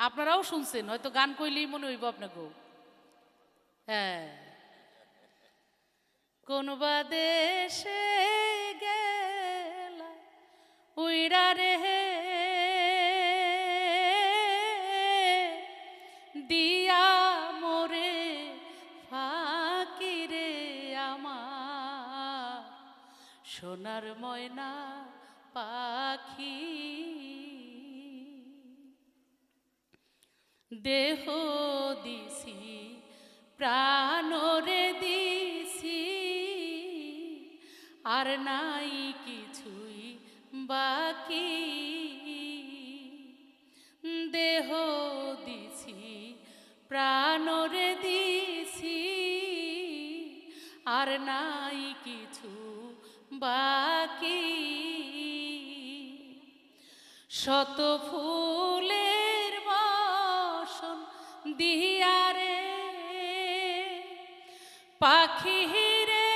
আপনারাও শুনছেন, হয়তো গান কইলেই মনে হইব আপনাকে। হ্যাঁ, কোন বা দেশে গেলা উইরা রে দিয়া মোরে ফাঁকি রে আমার সোনার ময়না পাখি। দেহ দিছি প্রাণরে দিছি আর নাই কিছুই বাকি। দেহ দিছি প্রাণরে দিছি আর নাই কিছু বাকি। শত ফুলের বসন দিয়া রে পাখি রে,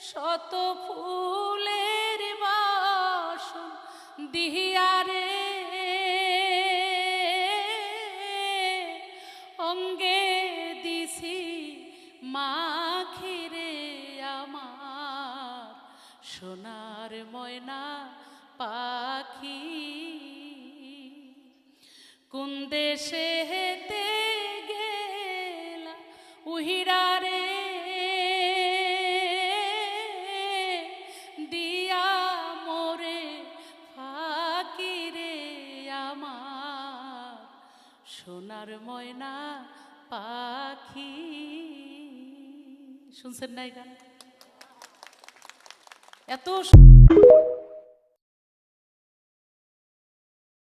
শত ফুলের বসন দিয়া রে অঙ্গে দিছি মাখি রে আমার সোনার ময়না পাখি। কোন দেশে হেতে গেলা উহিরা রে দিয়া মোরে ফাঁকি রে আমার সোনার ময়না পাখি। শুনছেন না এই গান? এত